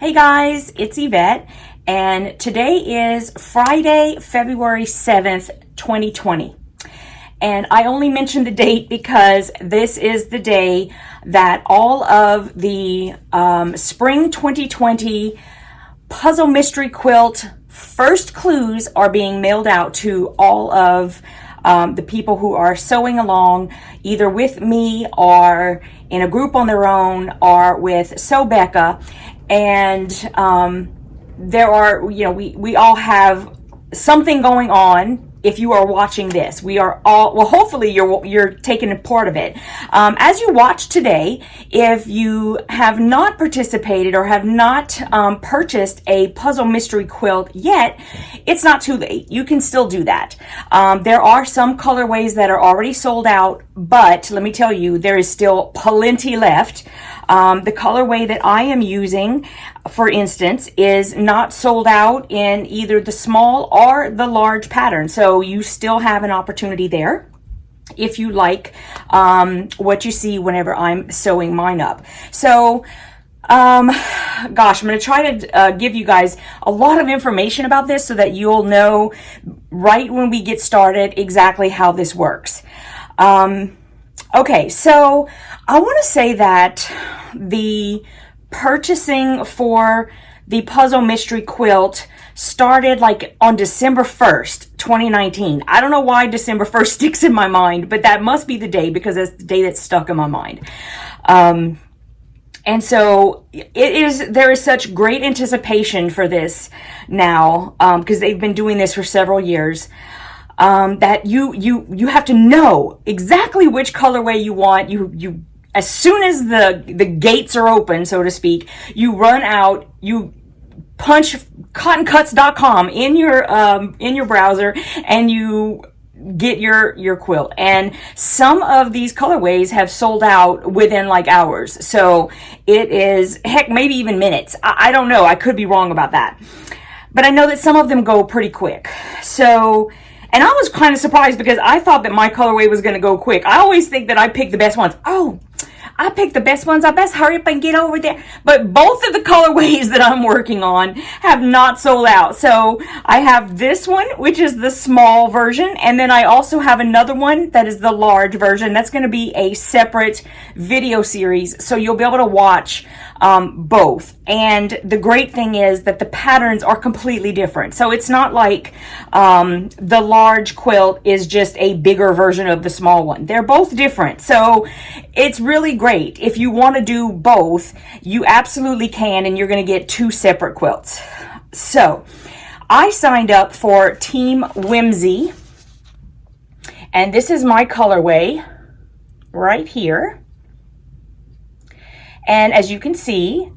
Hey guys, it's Yvette, and today is Friday, February 7th, 2020. And I only mentioned the date because this is the day that all of the Spring 2020 Puzzle Mystery Quilt first clues are being mailed out to all of the people who are sewing along, either with me or in a group on their own or with Sew Becca. And there are, we all have something going on. If you are watching this, we are all, well, hopefully you're taking a part of it. As you watch today, if you have not participated or have not purchased a puzzle mystery quilt yet, it's not too late. You can still do that. There are some colorways that are already sold out, but let me tell you, there is still plenty left. The colorway that I am using, for instance, is not sold out in either the small or the large pattern. So you still have an opportunity there if you like what you see whenever I'm sewing mine up. So, gosh, I'm going to try to give you guys a lot of information about this so that you'll know right when we get started exactly how this works. Okay, so I want to say that the purchasing for the Puzzle Mystery Quilt started like on December 1st, 2019. I don't know why December 1st sticks in my mind, but that must be the day because that's the day that's stuck in my mind. And so there is such great anticipation for this now because they've been doing this for several years. That you have to know exactly which colorway you want. You as soon as the gates are open, so to speak, you run out, you punch cottoncuts.com in your browser, and you get your quilt. And some of these colorways have sold out within like hours. So it is, heck, maybe even minutes. I don't know. I could be wrong about that. But I know that some of them go pretty quick. So, and I was kind of surprised because I thought that my colorway was going to go quick. I always think that I pick the best ones. Oh, I picked the best ones. I best hurry up and get over there. But both of the colorways that I'm working on have not sold out. So I have this one, which is the small version. And then I also have another one that is the large version. That's going to be a separate video series. So you'll be able to watch both. And the great thing is that the patterns are completely different. So it's not like the large quilt is just a bigger version of the small one. They're both different. So it's really great. If you want to do both, you absolutely can, and you're going to get two separate quilts. So I signed up for Team Whimsy, and this is my colorway right here. And as you can see,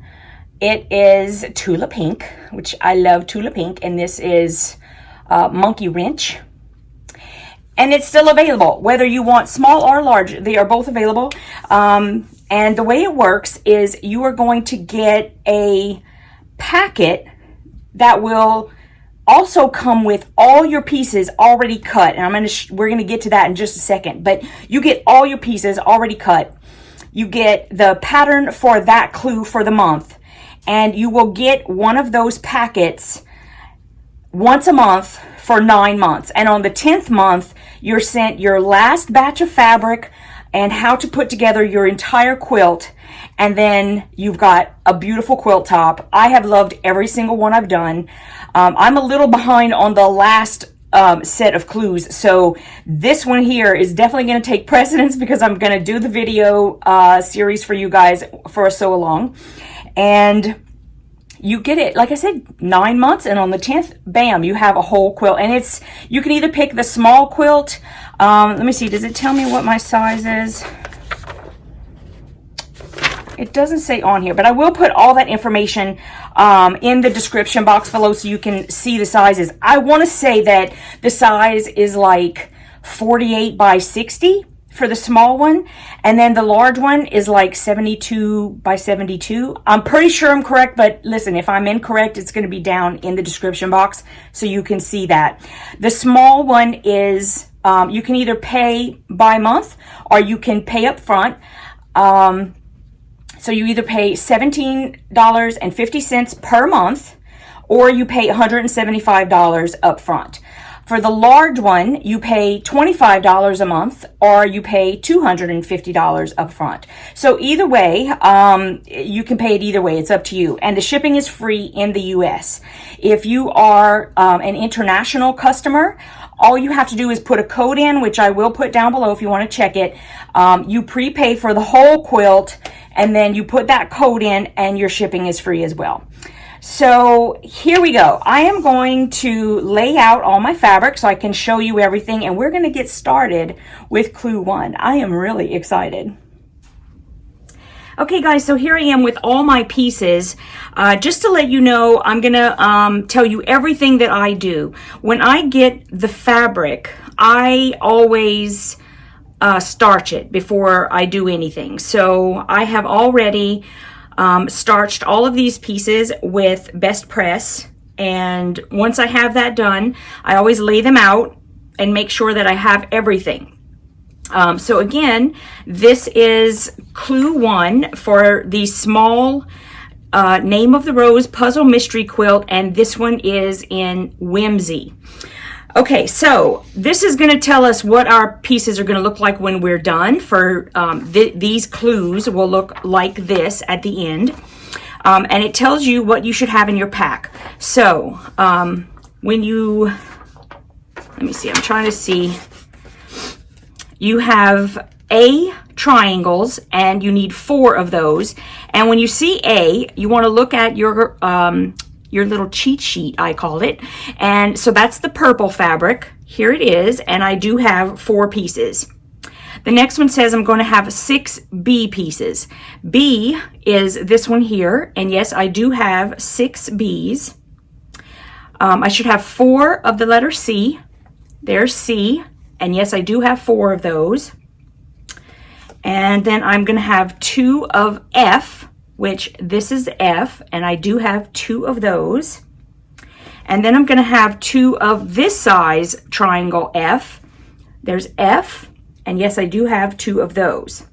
it is Tula Pink, which I love Tula Pink, and this is Monkey Wrench. And it's still available, whether you want small or large. They are both available. And the way it works is you are going to get a packet that will also come with all your pieces already cut. And we're going to get to that in just a second. But you get all your pieces already cut. You get the pattern for that clue for the month. And you will get one of those packets once a month for 9 months. And on the 10th month, you're sent your last batch of fabric and how to put together your entire quilt. And then you've got a beautiful quilt top. I have loved every single one I've done. I'm a little behind on the last set of clues. So this one here is definitely going to take precedence because I'm going to do the video series for you guys for a sew along. And you get it, like I said, 9 months, and on the 10th, bam, you have a whole quilt. And you can either pick the small quilt. Let me see, does it tell me what my size is? It doesn't say on here, but I will put all that information in the description box below so you can see the sizes. I want to say that the size is like 48 by 60 for the small one, and then the large one is like 72 by 72. I'm pretty sure I'm correct, but listen, if I'm incorrect, it's going to be down in the description box so you can see that. The small one is, you can either pay by month or you can pay up front. So you either pay $17.50 per month, or you pay $175 up front. For the large one, you pay $25 a month, or you pay $250 up front. So either way, you can pay it either way. It's up to you. And the shipping is free in the US. If you are an international customer, all you have to do is put a code in, which I will put down below if you want to check it. You prepay for the whole quilt, and then you put that code in, and your shipping is free as well. So here we go. I am going to lay out all my fabric so I can show you everything, and we're going to get started with clue 1. I am really excited. Okay guys, so here I am with all my pieces. Just to let you know, I'm going to tell you everything that I do. When I get the fabric, I always starch it before I do anything. So I have already starched all of these pieces with Best Press, and once I have that done, I always lay them out and make sure that I have everything. So again, this is clue 1 for the small Name of the Rose puzzle mystery quilt, and this one is in Whimsy. Okay, so this is going to tell us what our pieces are going to look like when we're done. For these clues will look like this at the end. And it tells you what you should have in your pack. So when you, let me see, I'm trying to see. You have A triangles, and you need 4 of those. And when you see A, you want to look at your little cheat sheet, I call it. And so that's the purple fabric. Here it is, and I do have 4 pieces. The next one says I'm going to have 6 B pieces. B is this one here, and yes, I do have 6 Bs. I should have 4 of the letter C. There's C, and yes, I do have 4 of those. And then I'm going to have 2 of F, which this is F, and I do have 2 of those. And then I'm going to have 2 of this size triangle F. There's F, and yes, I do have 2 of those.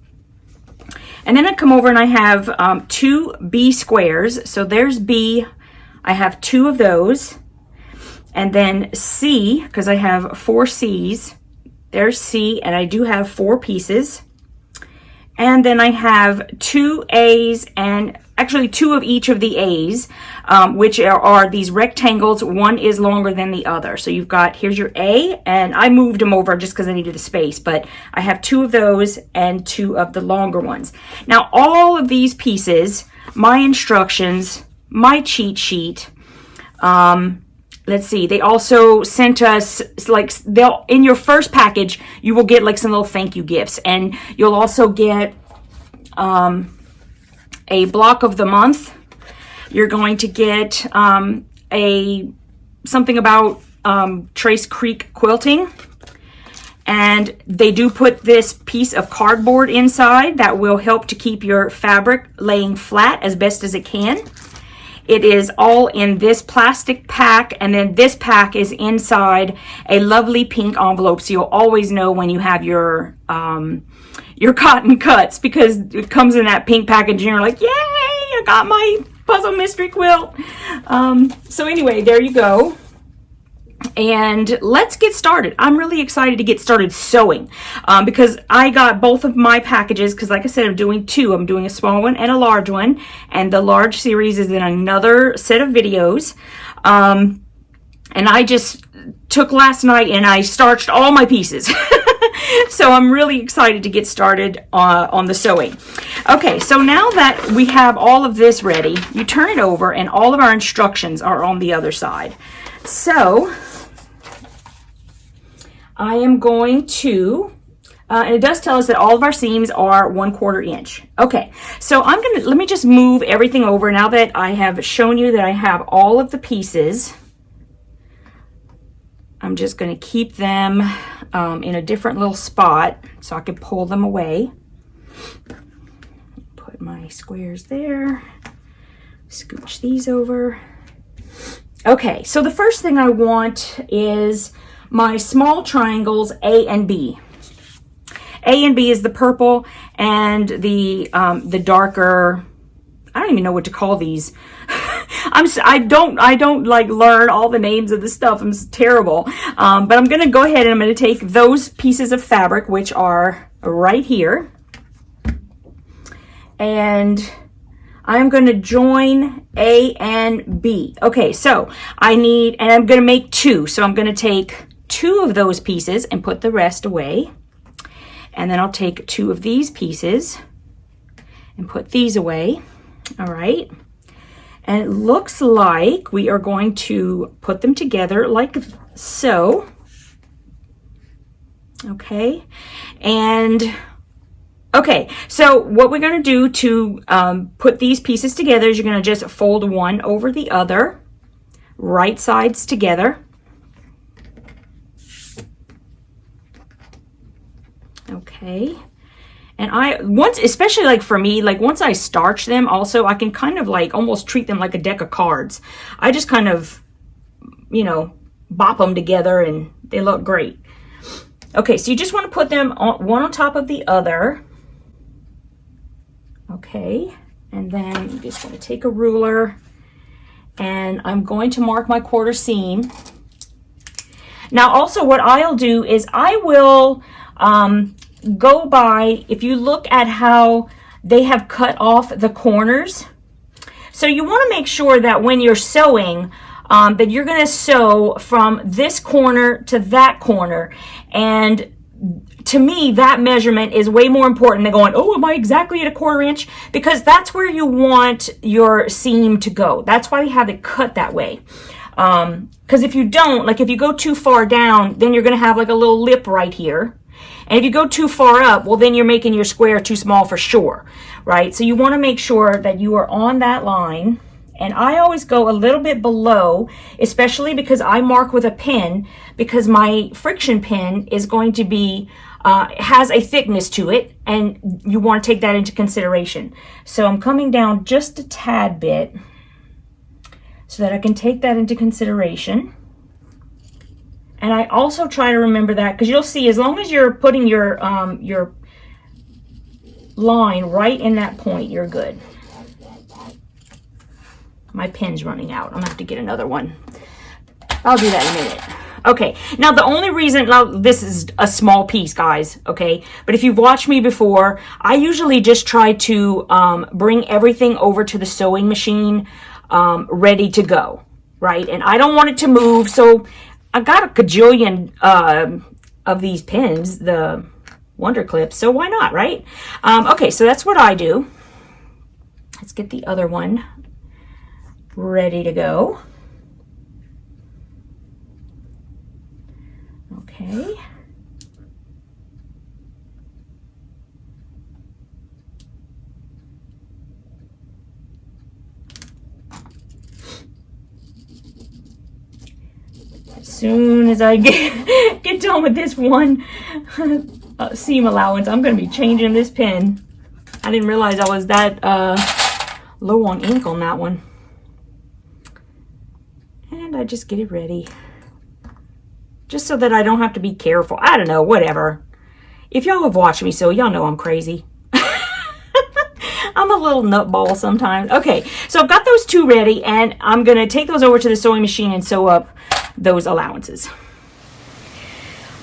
And then I come over and I have 2 B squares. So there's B, I have 2 of those. And then C, because I have 4 C's, there's C, and I do have 4 pieces. And then I have 2 A's, and actually 2 of each of the A's, which are these rectangles. One is longer than the other. So you've got, here's your A, and I moved them over just because I needed the space, but I have 2 of those and 2 of the longer ones. Now, all of these pieces, my instructions, my cheat sheet, let's see, they also sent us, like, they'll, in your first package, you will get like some little thank you gifts, and you'll also get a block of the month. You're going to get something about Trace Creek quilting, and they do put this piece of cardboard inside that will help to keep your fabric laying flat as best as it can. It is all in this plastic pack, and then this pack is inside a lovely pink envelope, so you'll always know when you have your cotton cuts, because it comes in that pink package, and you're like, yay, I got my puzzle mystery quilt. So anyway, there you go. And let's get started. I'm really excited to get started sewing because I got both of my packages, because like I said, I'm doing 2. I'm doing a small one and a large one, and the large series is in another set of videos. And I just took last night and I starched all my pieces. So I'm really excited to get started on the sewing. Okay, so now that we have all of this ready, you turn it over and all of our instructions are on the other side. So I am going to, and it does tell us that all of our seams are 1/4 inch. Okay, so let me just move everything over now that I have shown you that I have all of the pieces. I'm just going to keep them in a different little spot so I can pull them away. Put my squares there. Scooch these over. Okay, so the first thing I want is my small triangles A and B. A and B is the purple, and the darker, I don't even know what to call these. I don't like learn all the names of the stuff. I'm terrible. But I'm going to go ahead and I'm going to take those pieces of fabric, which are right here, and I'm going to join A and B. Okay, so and I'm going to make 2. So I'm going to take 2 of those pieces and put the rest away. And then I'll take 2 of these pieces and put these away. All right. And it looks like we are going to put them together like so. Okay. And okay, so what we're going to do to put these pieces together is you're going to just fold one over the other, right sides together. Okay. And especially like for me, like once I starch them also, I can kind of like almost treat them like a deck of cards. I just kind of, you know, bop them together and they look great. Okay, so you just want to put them one on top of the other. Okay, and then I'm just going to take a ruler and I'm going to mark my quarter seam. Now also what I'll do is I will go by, if you look at how they have cut off the corners. So you want to make sure that when you're sewing, that you're going to sew from this corner to that corner. And to me, that measurement is way more important than going, oh, am I exactly at a 1/4 inch? Because that's where you want your seam to go. That's why we have it cut that way. Because if you don't, like if you go too far down, then you're going to have like a little lip right here. And if you go too far up, well, then you're making your square too small for sure, right? So you want to make sure that you are on that line. And I always go a little bit below, especially because I mark with a pin, because my friction pin is going to be, has a thickness to it, and you want to take that into consideration. So I'm coming down just a tad bit so that I can take that into consideration. And I also try to remember that, because you'll see, as long as you're putting your line right in that point, you're good. My pen's running out. I'm gonna have to get another one. I'll do that in a minute. Okay, now the only reason, now this is a small piece, guys, okay? But if you've watched me before, I usually just try to bring everything over to the sewing machine ready to go, right? And I don't want it to move, so I got a gajillion of these pins, the Wonder Clips, so why not, right? Okay, so that's what I do. Let's get the other one ready to go. Okay. As soon as I get done with this one seam allowance, I'm going to be changing this pin. I didn't realize I was that low on ink on that one. And I just get it ready. Just so that I don't have to be careful. I don't know, whatever. If y'all have watched me, so y'all know I'm crazy. I'm a little nutball sometimes. Okay, so I've got those two ready, and I'm going to take those over to the sewing machine and sew up those allowances.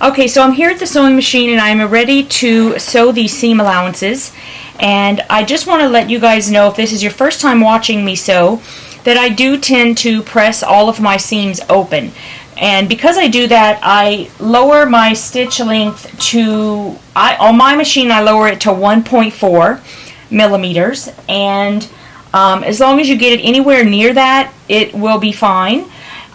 Okay, so I'm here at the sewing machine, and I'm ready to sew these seam allowances. And I just want to let you guys know, if this is your first time watching me sew, that I do tend to press all of my seams open. And because I do that, I lower my stitch length to, on my machine, I lower it to 1.4 millimeters. And as long as you get it anywhere near that, it will be fine.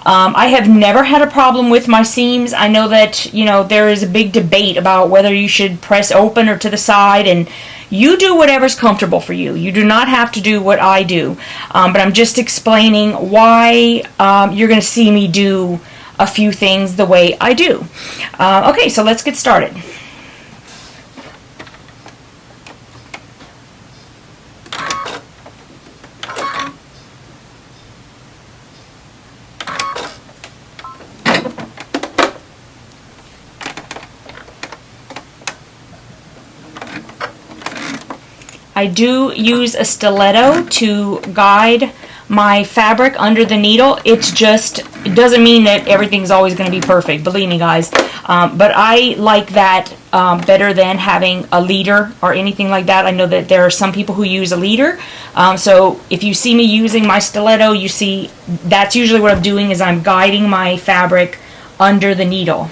I have never had a problem with my seams. I know that, you know, there is a big debate about whether you should press open or to the side, and you do whatever's comfortable for you. You do not have to do what I do. But I'm just explaining why you're going to see me do a few things the way I do. Okay, so let's get started. I do use a stiletto to guide my fabric under the needle. It doesn't mean that everything's always going to be perfect, believe me guys, but I like that better than having a leader or anything like that. I know that there are some people who use a leader, so if you see me using my stiletto, you see that's usually what I'm doing, is I'm guiding my fabric under the needle.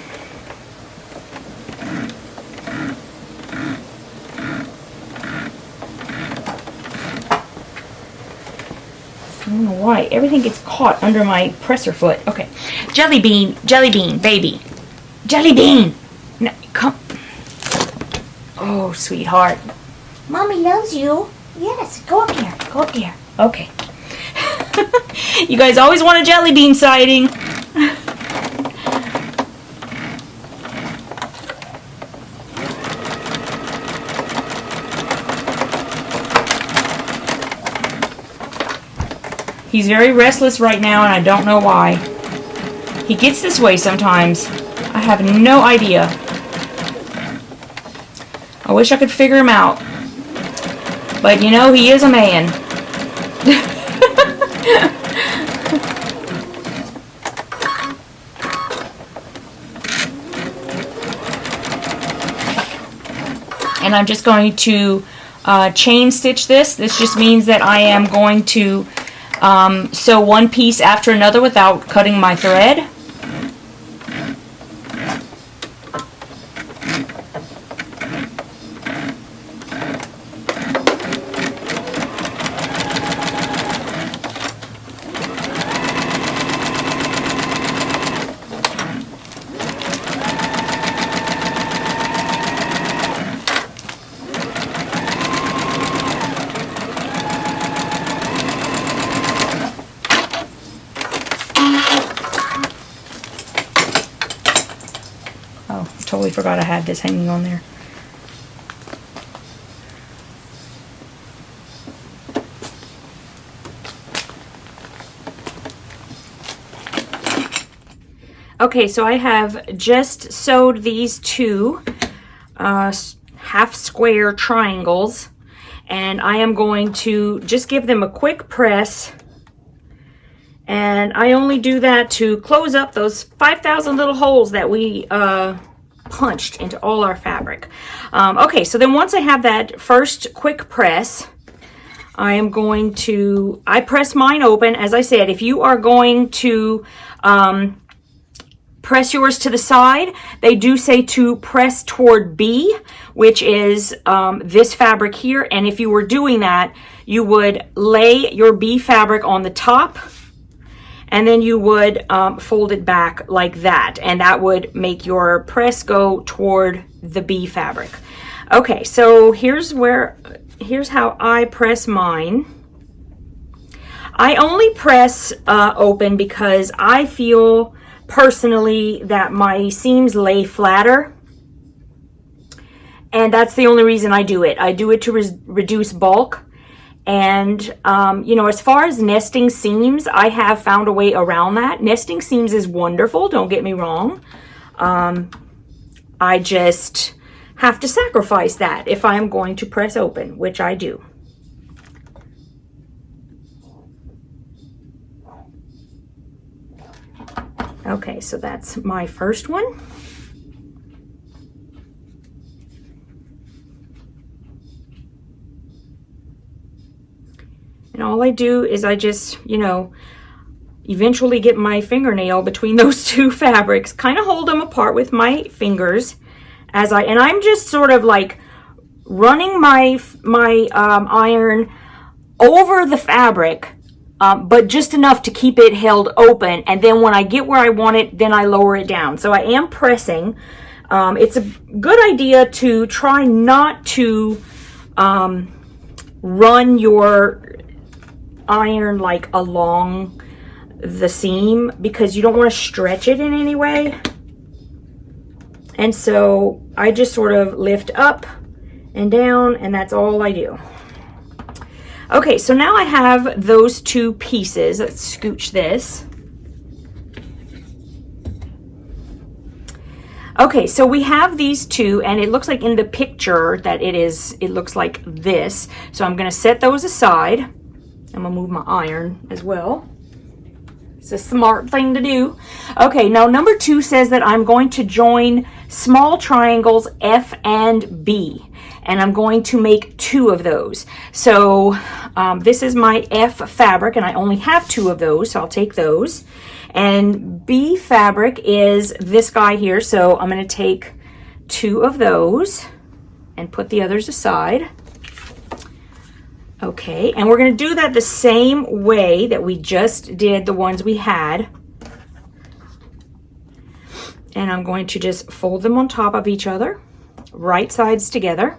I don't know why everything gets caught under my presser foot. Okay, jelly bean, baby, jelly bean. No, come. Oh, sweetheart. Mommy loves you. Yes, go up here. Go up here. Okay. You guys always want a jelly bean sighting. He's very restless right now, and I don't know why. He gets this way sometimes. I have no idea. I wish I could figure him out. But, you know, he is a man. And I'm just going to chain stitch this. This just means that I am going to sew one piece after another without cutting my thread. Totally forgot I had this hanging on there. Okay, so I have just sewed these two half square triangles, and I am going to just give them a quick press. And I only do that to close up those 5,000 little holes that we punched into all our fabric. Okay, so then once I have that first quick press, I am going to, I press mine open. As I said, if you are going to press yours to the side, they do say to press toward B, which is this fabric here. And if you were doing that, you would lay your B fabric on the top, and then you would fold it back like that, and that would make your press go toward the B fabric. Okay, so here's how I press mine. I only press open because I feel personally that my seams lay flatter, and that's the only reason I do it. I do it to reduce bulk. And, you know, as far as nesting seams, I have found a way around that. Nesting seams is wonderful, don't get me wrong. I just have to sacrifice that if I am going to press open, which I do. Okay, so that's my first one. And all I do is I just, you know, eventually get my fingernail between those two fabrics, kind of hold them apart with my fingers and I'm just sort of like running my iron over the fabric, but just enough to keep it held open. And then when I get where I want it, then I lower it down. So I am pressing. It's a good idea to try not to run your iron like along the seam, because you don't want to stretch it in any way. And so I just sort of lift up and down, and that's all I do. Okay, so now I have those two pieces. Let's scooch this. Okay, so we have these two, and it looks like in the picture that it looks like this. So I'm gonna set those aside. I'm gonna move my iron as well. It's a smart thing to do. Okay, now number 2 says that I'm going to join small triangles F and B, and I'm going to make 2 of those. So this is my F fabric, and I only have 2 of those, so I'll take those. And B fabric is this guy here, so I'm going to take 2 of those and put the others aside. Okay, and we're going to do that the same way that we just did the ones we had. And I'm going to just fold them on top of each other, right sides together.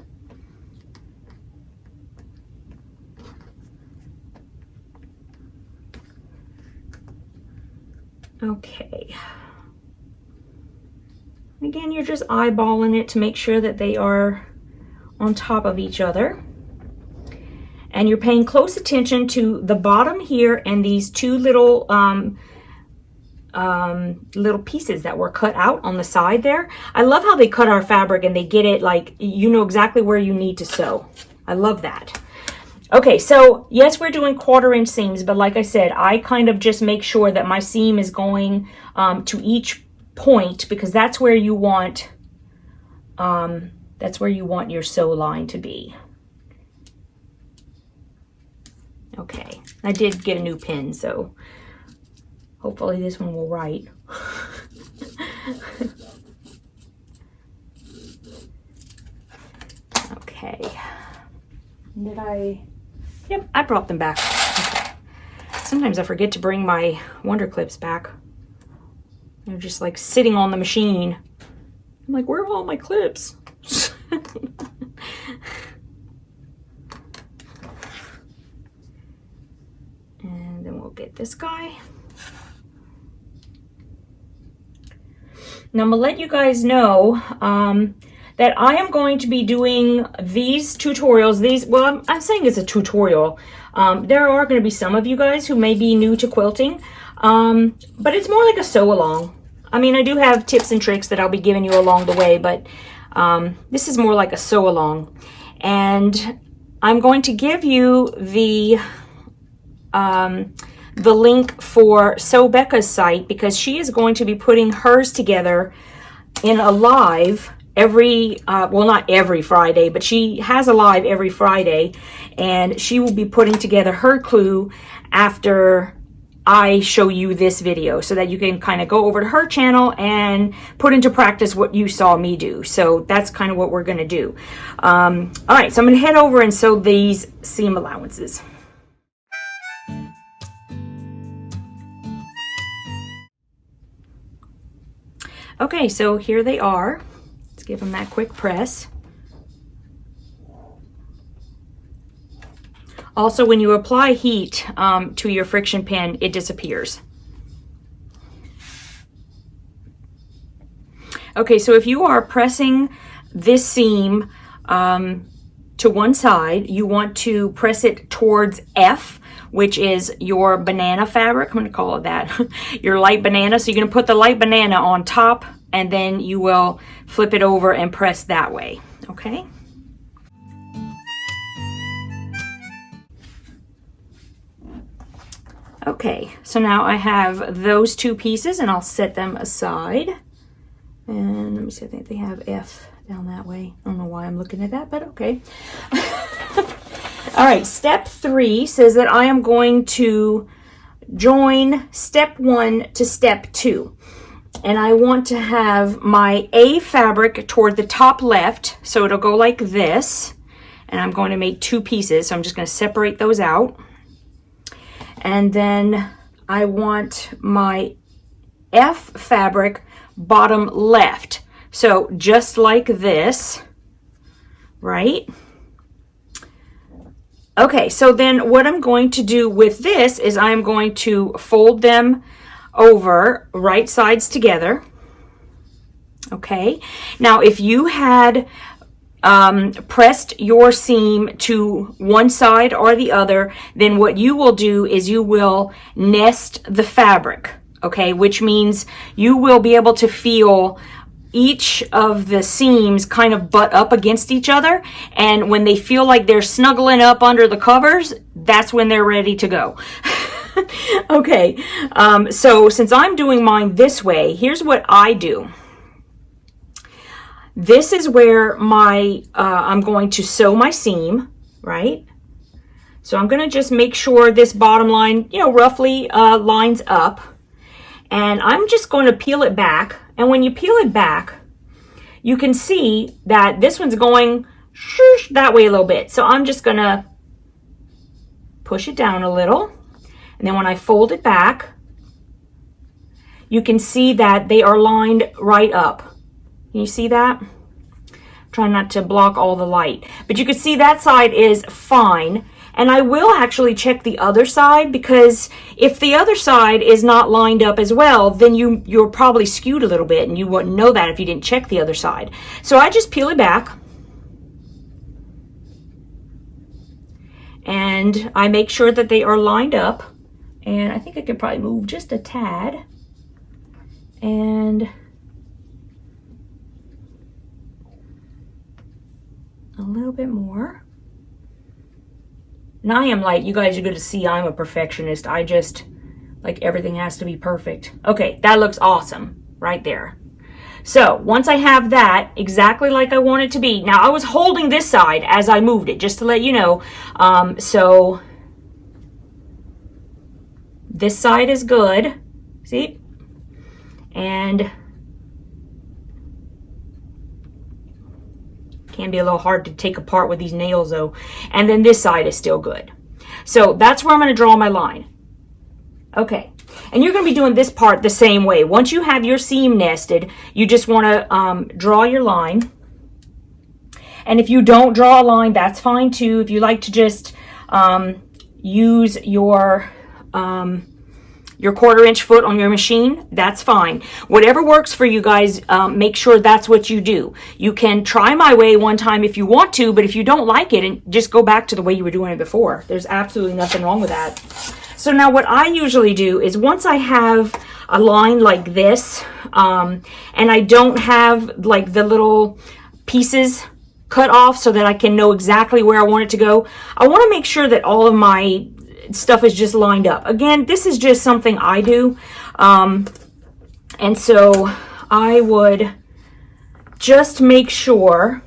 Okay. Again, you're just eyeballing it to make sure that they are on top of each other. And you're paying close attention to the bottom here and these 2 little little pieces that were cut out on the side there. I love how they cut our fabric and they get it like, you know exactly where you need to sew. I love that. Okay, so yes, we're doing 1/4 inch seams, but like I said, I kind of just make sure that my seam is going to each point, because that's where you want your sew line to be. Okay, I did get a new pin, so hopefully this one will write. Okay. Did I? Yep, I brought them back. Okay. Sometimes I forget to bring my Wonder Clips back. They're just like sitting on the machine. I'm like, where are all my clips? And then we'll get this guy. Now I'm gonna let you guys know that I am going to be doing these tutorials. Well, I'm saying it's a tutorial. There are going to be some of you guys who may be new to quilting, but it's more like a sew along. I mean, I do have tips and tricks that I'll be giving you along the way, but this is more like a sew along. And I'm going to give you the link for Sew Becca's site, because she is going to be putting hers together in a live every, well, not every Friday, but she has a live every Friday, and she will be putting together her clue after I show you this video, so that you can kind of go over to her channel and put into practice what you saw me do. So that's kind of what we're going to do. All right, so I'm going to head over and sew these seam allowances. Okay, so here they are. Let's give them that quick press. Also, when you apply heat to your friction pen, it disappears. Okay, so if you are pressing this seam to one side, you want to press it towards F, which is your banana fabric. I'm going to call it that. Your light banana. So you're going to put the light banana on top, and then you will flip it over and press that way. Okay? Okay, so now I have those 2 pieces, and I'll set them aside. And let me see, I think they have F down that way. I don't know why I'm looking at that, but okay. All right, step 3 says that I am going to join step 1 to step 2. And I want to have my A fabric toward the top left, so it'll go like this. And I'm going to make 2 pieces, so I'm just going to separate those out. And then I want my F fabric bottom left. So just like this, right? Okay, so then what I'm going to do with this is I'm going to fold them over right sides together. Okay, now if you had pressed your seam to one side or the other, then what you will do is you will nest the fabric, okay, which means you will be able to feel each of the seams kind of butt up against each other, and when they feel like they're snuggling up under the covers, that's when they're ready to go. Okay, so since I'm doing mine this way, here's what I do. This is where my I'm going to sew my seam, right? So I'm going to just make sure this bottom line, you know, roughly lines up. And I'm just going to peel it back. And when you peel it back, you can see that this one's going that way a little bit. So I'm just going to push it down a little. And then when I fold it back, you can see that they are lined right up. Can you see that? Try not to block all the light. But you can see that side is fine. And I will actually check the other side, because if the other side is not lined up as well, then you're probably skewed a little bit, and you wouldn't know that if you didn't check the other side. So I just peel it back. And I make sure that they are lined up. And I think I could probably move just a tad. And a little bit more. And I am like, you guys are going to see I'm a perfectionist. I just, like, everything has to be perfect. Okay, that looks awesome right there. So once I have that exactly like I want it to be. Now I was holding this side as I moved it, just to let you know. So this side is good. See? And can be a little hard to take apart with these nails though. And then this side is still good. So that's where I'm going to draw my line. Okay. And you're going to be doing this part the same way. Once you have your seam nested, you just want to draw your line. And if you don't draw a line, that's fine too. If you like to just use your 1/4-inch foot on your machine, that's fine. Whatever works for you guys, make sure that's what you do. You can try my way one time if you want to, but if you don't like it, and just go back to the way you were doing it before. There's absolutely nothing wrong with that. So now what I usually do is, once I have a line like this, and I don't have like the little pieces cut off so that I can know exactly where I want it to go, I want to make sure that all of my stuff is just lined up. Again, this is just something I do. And so I would just make sure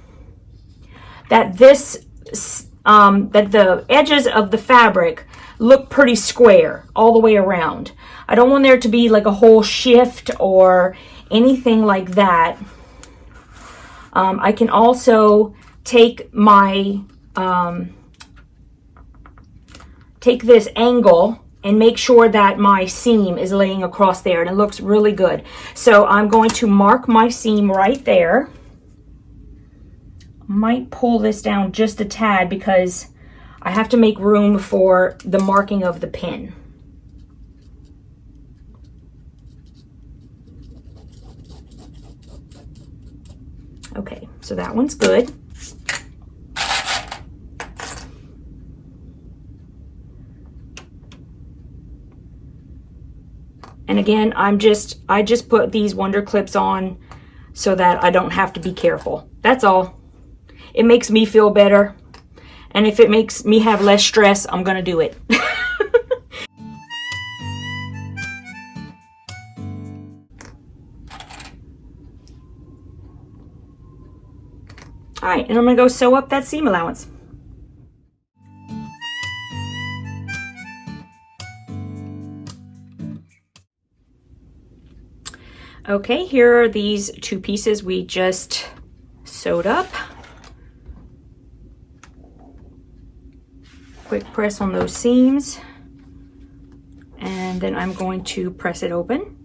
that that the edges of the fabric look pretty square all the way around. I don't want there to be like a whole shift or anything like that. I can also take my take this angle and make sure that my seam is laying across there, and it looks really good. So I'm going to mark my seam right there. Might pull this down just a tad because I have to make room for the marking of the pin. Okay, so that one's good. And again, I just put these Wonder Clips on so that I don't have to be careful. That's all. It makes me feel better. And if it makes me have less stress, I'm gonna do it. All right, and I'm gonna go sew up that seam allowance. Okay, here are these two pieces we just sewed up. Quick press on those seams, and then I'm going to press it open.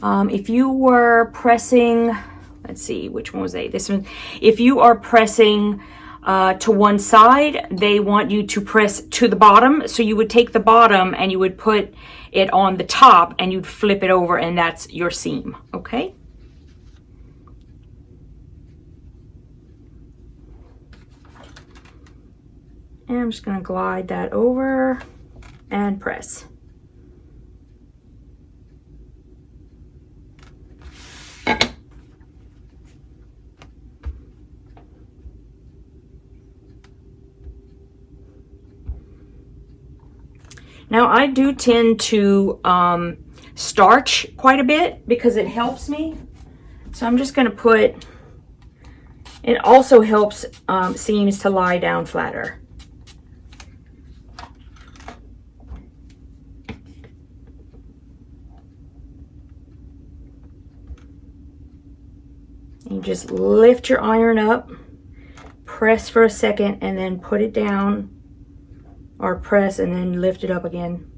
If you were pressing, let's see, which one was A? This one. If you are pressing to one side, they want you to press to the bottom. So you would take the bottom and you would put it on the top and you'd flip it over, and that's your seam, okay? And I'm just gonna glide that over and press. Now I do tend to starch quite a bit because it helps me. So I'm just going to put, it also helps seams to lie down flatter. You just lift your iron up, press for a second, and then put it down, or press and then lift it up again.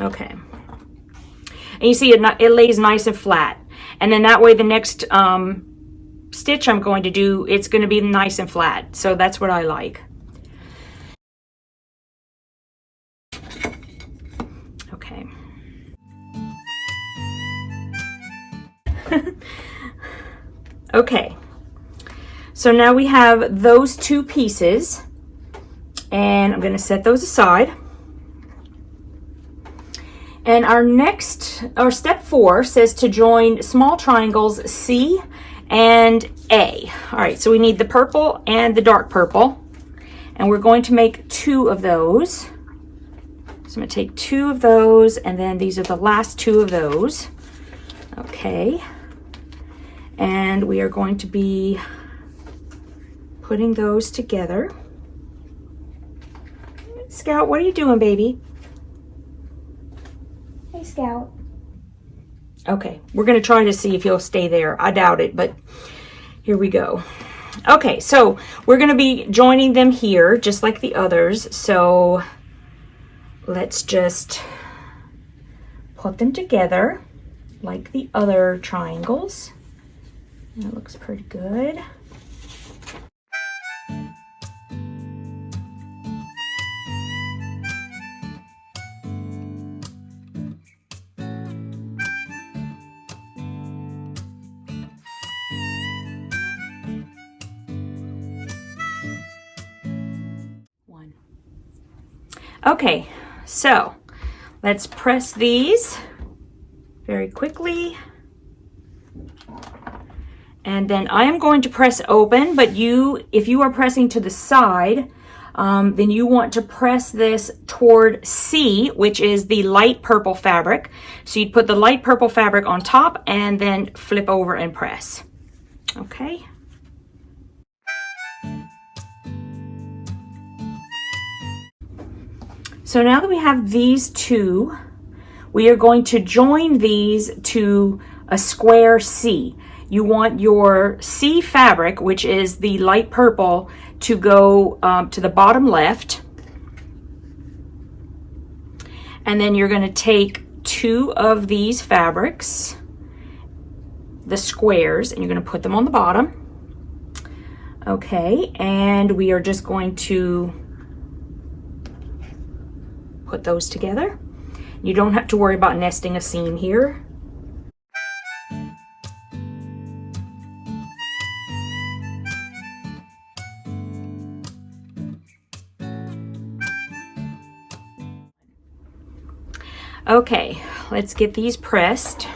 Okay. And you see it lays nice and flat. And then that way the next stitch I'm going to do, it's going to be nice and flat. So that's what I like. Okay. Okay. So now we have those two pieces. And I'm going to set those aside. And our step 4 says to join small triangles C and A. All right, so we need the purple and the dark purple. And we're going to make 2 of those. So I'm going to take 2 of those, and then these are the last 2 of those. Okay. And we are going to be putting those together. Scout, what are you doing, baby? Hey, Scout. Okay, we're going to try to see if he'll stay there. I doubt it, but here we go. Okay, so we're going to be joining them here, just like the others. So let's just put them together like the other triangles. That looks pretty good. Okay, so let's press these very quickly. And then I am going to press open, but if you are pressing to the side, then you want to press this toward C, which is the light purple fabric. So you'd put the light purple fabric on top and then flip over and press. Okay. So now that we have these 2, we are going to join these to a square C. You want your C fabric, which is the light purple, to go to the bottom left. And then you're going to take 2 of these fabrics, the squares, and you're going to put them on the bottom. Okay, and we are just going to put those together. You don't have to worry about nesting a seam here. Okay, let's get these pressed.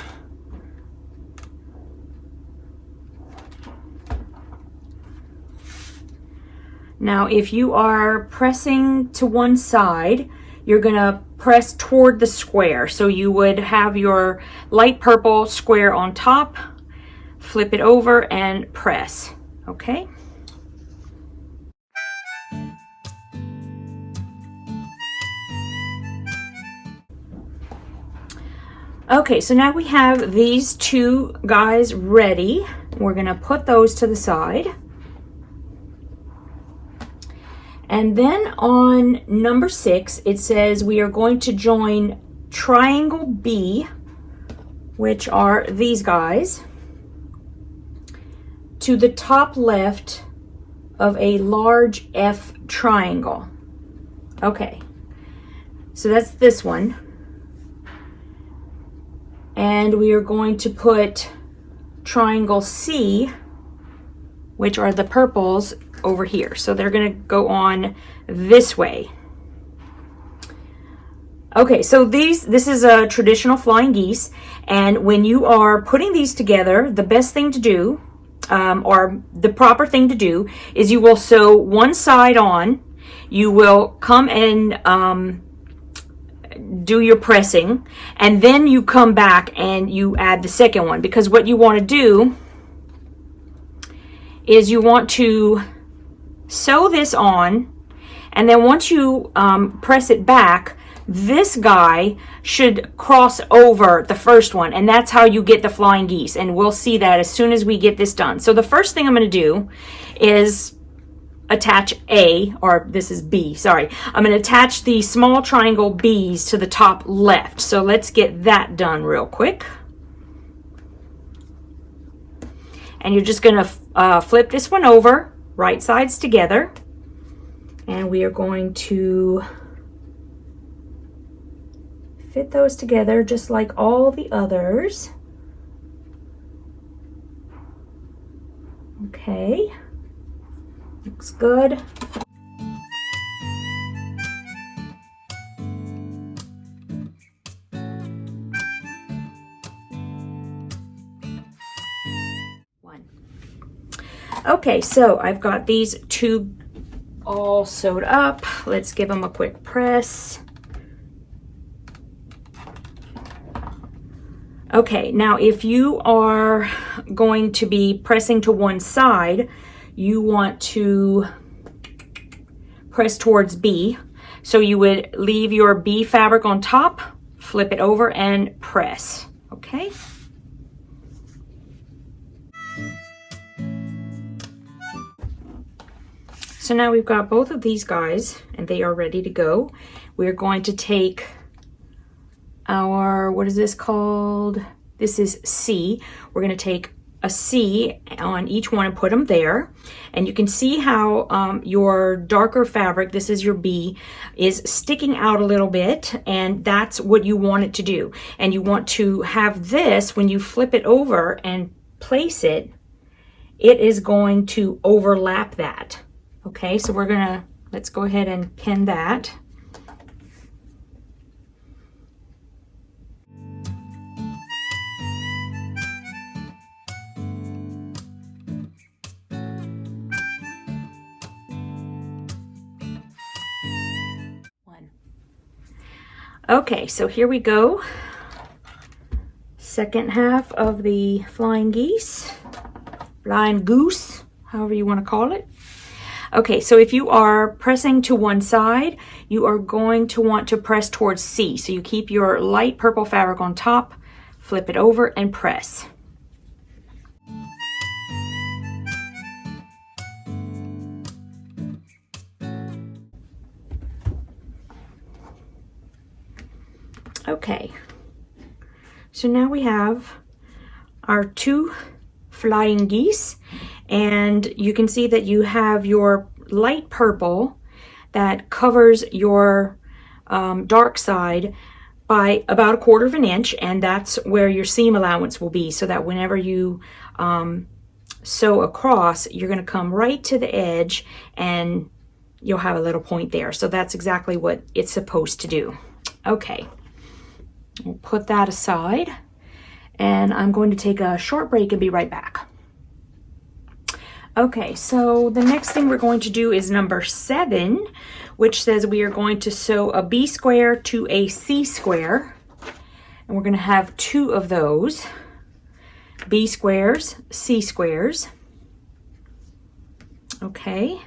Now, if you are pressing to one side, you're gonna press toward the square. So you would have your light purple square on top, flip it over and press, okay? Okay, so now we have these 2 guys ready. We're gonna put those to the side. And then on number 6, it says we are going to join triangle B, which are these guys, to the top left of a large F triangle. Okay, so that's this one. And we are going to put triangle C, which are the purples, over here. So they're going to go on this way. Okay, so this is a traditional flying geese, and when you are putting these together, the best thing to do or the proper thing to do is you will sew one side on, you will come and do your pressing, and then you come back and you add the second one, because what you want to do is you want to sew this on, and then once you press it back, this guy should cross over the first one, and that's how you get the flying geese, and we'll see that as soon as we get this done. So the first thing I'm going to do is attach A, or this is B, sorry. I'm going to attach the small triangle B's to the top left. So let's get that done real quick. And you're just going to flip this one over, right sides together, and we are going to fit those together just like all the others. Okay, looks good. Okay, so I've got these two all sewed up. Let's give them a quick press. Okay, now if you are going to be pressing to one side, you want to press towards B. So you would leave your B fabric on top, flip it over and press, okay? So now we've got both of these guys and they are ready to go. We're going to take our, what is this called? This is C. We're going to take a C on each one and put them there. And you can see how your darker fabric, this is your B, is sticking out a little bit, and that's what you want it to do. And you want to have this, when you flip it over and place it, it is going to overlap that. Okay, so we're gonna, let's go ahead and pin that. Okay, so here we go. Second half of the flying geese, flying goose, however you want to call it. Okay, so if you are pressing to one side, you are going to want to press towards C. So you keep your light purple fabric on top, flip it over and press. Okay, so now we have our two flying geese, and you can see that you have your light purple that covers your dark side by about 1/4 inch, and that's where your seam allowance will be, so that whenever you sew across, you're going to come right to the edge and you'll have a little point there. So that's exactly what it's supposed to do. Okay, we'll put that aside, and I'm going to take a short break and be right back. Okay, so the next thing we're going to do is number 7, which says we are going to sew a B square to a C square, and we're going to have 2 of those, B squares, C squares. Okay,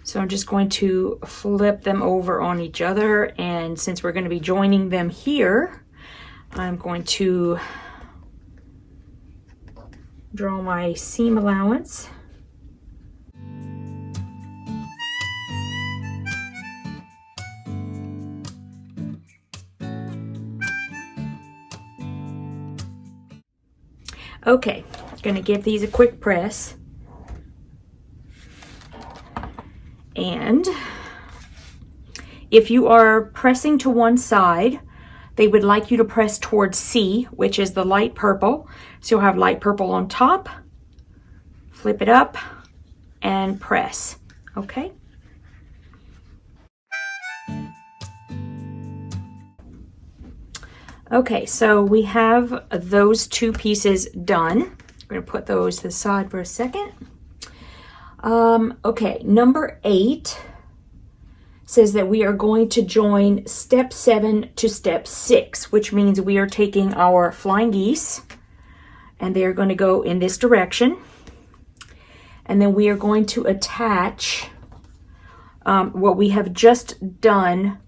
so I'm just going to flip them over on each other, and since we're going to be joining them here, I'm going to draw my seam allowance. Okay, going to give these a quick press. And if you are pressing to one side, they would like you to press towards C, which is the light purple. So you'll have light purple on top, flip it up, and press, okay? Okay, so we have those 2 pieces done. I'm we're gonna put those to the side for a second. Okay, number 8 says that we are going to join step 7 to step 6, which means we are taking our flying geese and they are going to go in this direction. And then we are going to attach what we have just done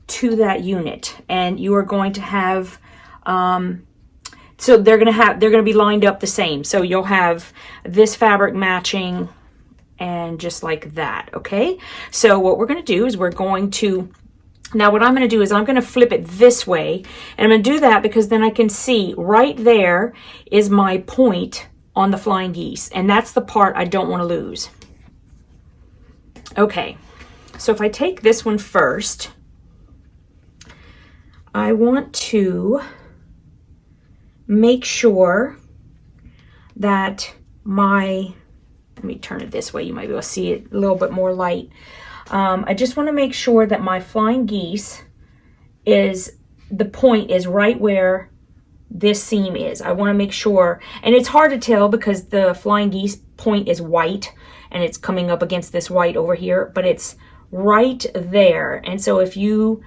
to that unit. And you are going to have, so they're going to be lined up the same. So you'll have this fabric matching and just like that, okay? So what we're going to do is we're going to, now what I'm going to do is I'm going to flip it this way, and I'm going to do that because then I can see right there is my point on the flying geese, and that's the part I don't want to lose. Okay, so if I take this one first, I want to make sure that my, let me turn it this way, you might be able to see it a little bit more light. I just want to make sure that my flying geese is, the point is right where this seam is. I want to make sure, and it's hard to tell because the flying geese point is white and it's coming up against this white over here, but it's right there. And so if you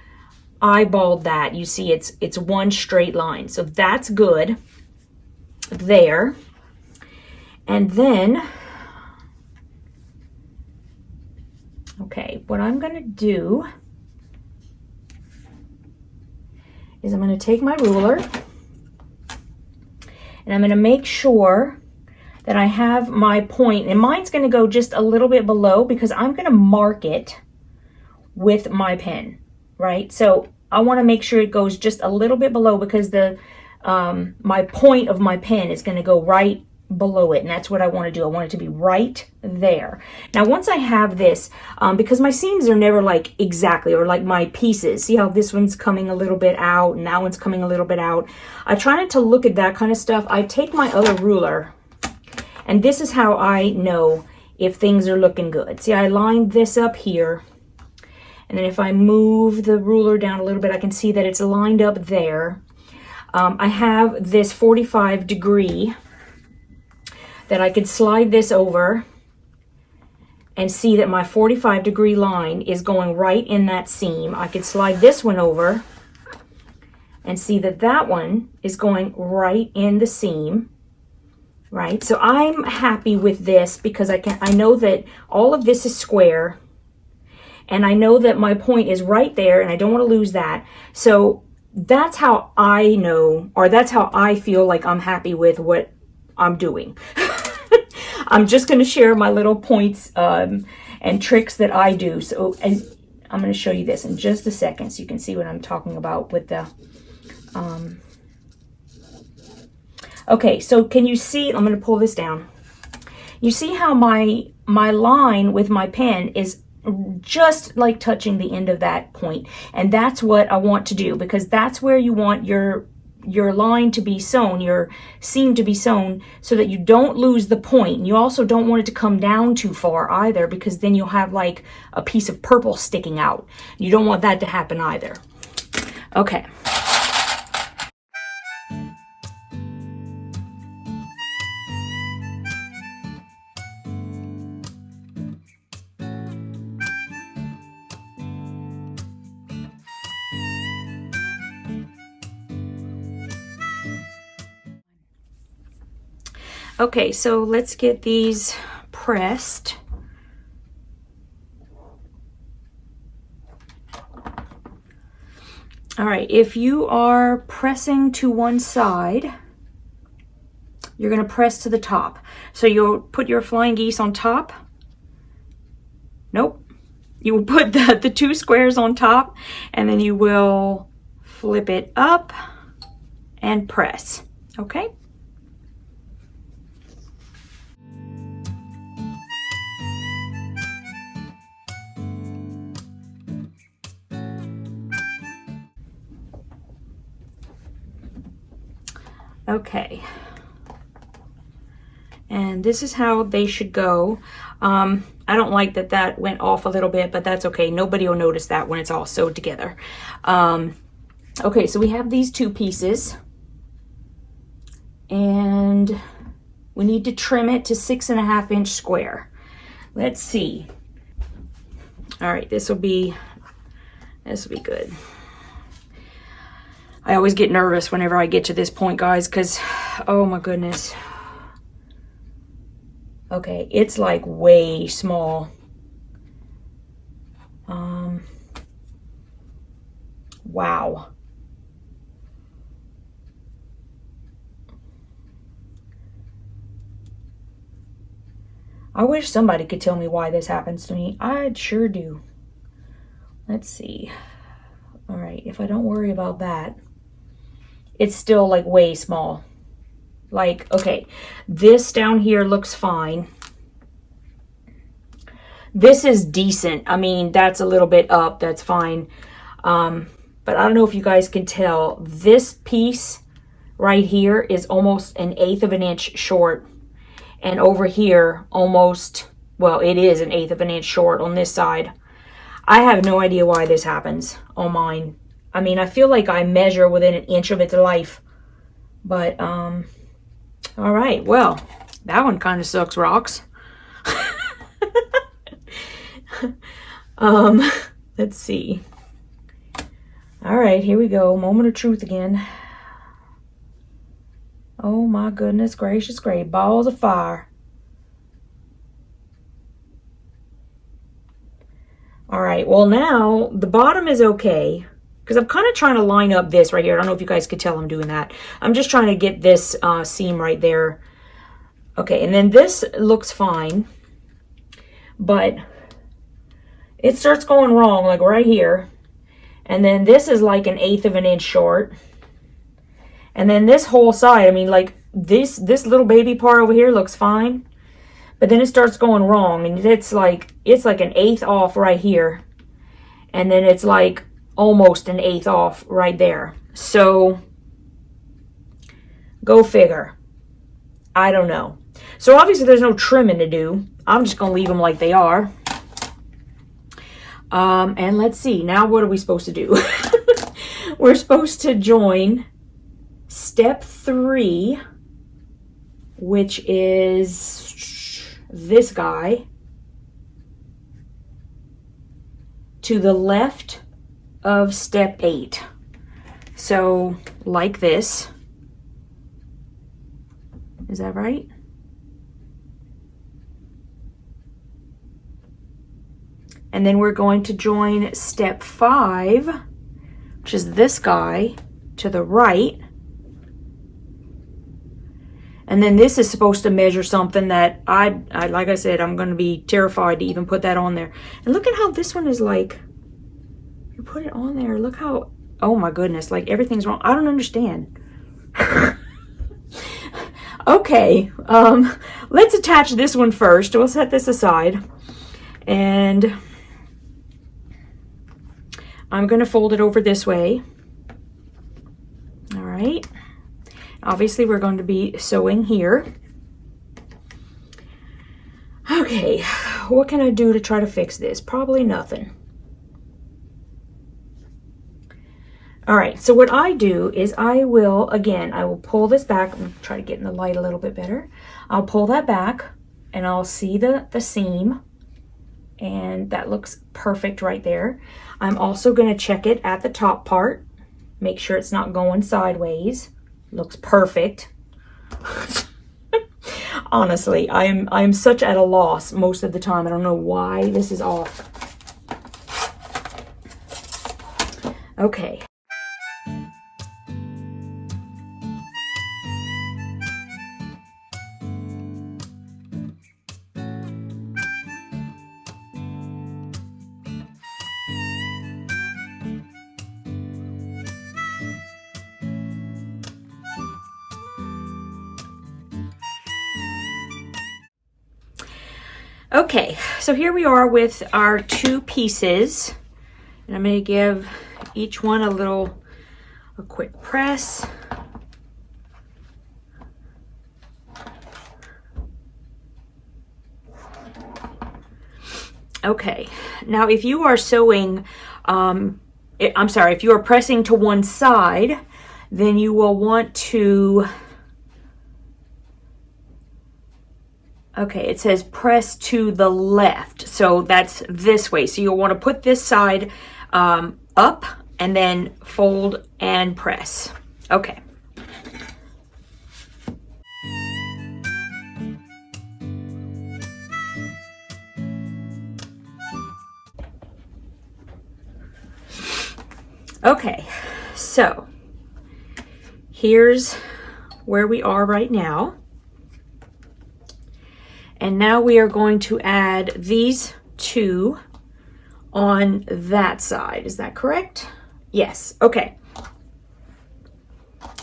eyeballed that, you see it's one straight line. So that's good there. And then, okay, what I'm going to do is I'm going to take my ruler and I'm going to make sure that I have my point, and mine's going to go just a little bit below because I'm going to mark it with my pen, right? So I want to make sure it goes just a little bit below because the my point of my pen is going to go right below it, and that's what I want to do. I want it to be right there. Now once I have this, because my seams are never like exactly, or like my pieces, see how this one's coming a little bit out and that one's coming a little bit out. I try not to look at that kind of stuff. I take my other ruler, and this is how I know if things are looking good. See, I lined this up here, and then if I move the ruler down a little bit, I can see that it's lined up there. I have this 45 degree that I could slide this over and see that my 45 degree line is going right in that seam. I could slide this one over and see that that one is going right in the seam, right? So I'm happy with this because I know that all of this is square, and I know that my point is right there, and I don't want to lose that. So that's how I know, or that's how I feel like I'm happy with what I'm doing. I'm just going to share my little points and tricks that I do. So I'm going to show you this in just a second so you can see what I'm talking about with the... Okay, so can you see... I'm going to pull this down. You see how my line with my pen is just like touching the end of that point, and that's what I want to do, because that's where you want your line to be sewn, your seam to be sewn, so that you don't lose the point. And you also don't want it to come down too far either, because then you'll have like a piece of purple sticking out. You don't want that to happen either. Okay. Okay, so let's get these pressed. All right, if you are pressing to one side, you're going to press to the top. So you'll put your flying geese on top. Nope. You will put the two squares on top, and then you will flip it up and press. Okay? Okay, and this is how they should go. I don't like that that went off a little bit, but that's okay. Nobody will notice that when it's all sewed together. Okay, so we have these two pieces, and We need to trim it to 6.5 inch square. Let's see. All right, this will be good. I always get nervous whenever I get to this point, guys, because, oh my goodness. Okay, it's like way small. Wow. I wish somebody could tell me why this happens to me. I sure do. Let's see. All right, if I don't worry about that, it's still like way small. Like, okay, this down here looks fine. This is decent. I mean, that's a little bit up. That's fine. But I don't know if you guys can tell. This piece right here is almost 1/8 of an inch short. And over here, almost, well, it is 1/8 of an inch short on this side. I have no idea why this happens on mine. I mean, I feel like I measure within 1 inch of its life. But, all right, well, that one kind of sucks rocks. Let's see. All right, here we go. Moment of truth again. Oh my goodness gracious, great balls of fire. All right, well now the bottom is okay because I'm kind of trying to line up this right here. I don't know if you guys could tell I'm doing that. I'm just trying to get this seam right there. Okay, and then this looks fine, but it starts going wrong like right here. And then this is like 1/8 of an inch short. And then this whole side, I mean, like this little baby part over here looks fine. But then it starts going wrong. And it's like 1/8 off right here. And then it's like almost 1/8 off right there. So, go figure. I don't know. So obviously there's no trimming to do. I'm just going to leave them like they are. And let's see. Now what are we supposed to do? We're supposed to join step 3, which is this guy, to the left of step 8. So like this. Is that right? And then we're going to join step 5, which is this guy, to the right. And then this is supposed to measure something that I like I said, I'm going to be terrified to even put that on there. And look at how this one is like, you put it on there, look how, oh my goodness, like everything's wrong. I don't understand. Okay, let's attach this one first. We'll set this aside. And I'm going to fold it over this way. All right. Obviously, we're going to be sewing here. Okay, what can I do to try to fix this? Probably nothing. All right, so what I do is I will pull this back. I'm going to try to get in the light a little bit better. I'll pull that back and I'll see the seam. And that looks perfect right there. I'm also going to check it at the top part. Make sure it's not going sideways. Looks perfect. Honestly, I'm such at a loss most of the time. I don't know why this is off. Okay. Okay, so here we are with our 2 pieces, and I'm going to give each one a quick press. Okay, now if you are sewing, if you are pressing to one side, then you will want to Okay, it says press to the left. So that's this way. So you'll want to put this side up and then fold and press. Okay. Okay, so here's where we are right now. And now we are going to add these two on that side. Is that correct? Yes, okay.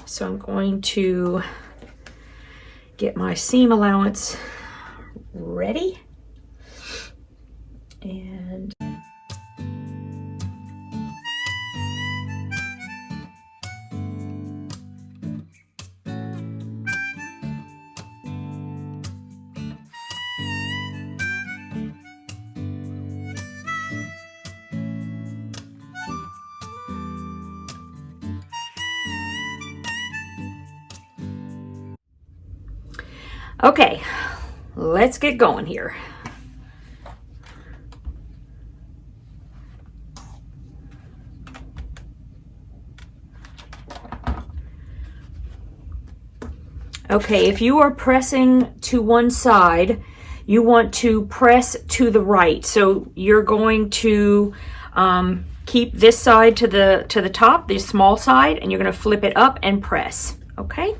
So I'm going to get my seam allowance ready. And okay, let's get going here. Okay, if you are pressing to one side, you want to press to the right. So you're going to keep this side to the top, the small side, and you're going to flip it up and press. Okay.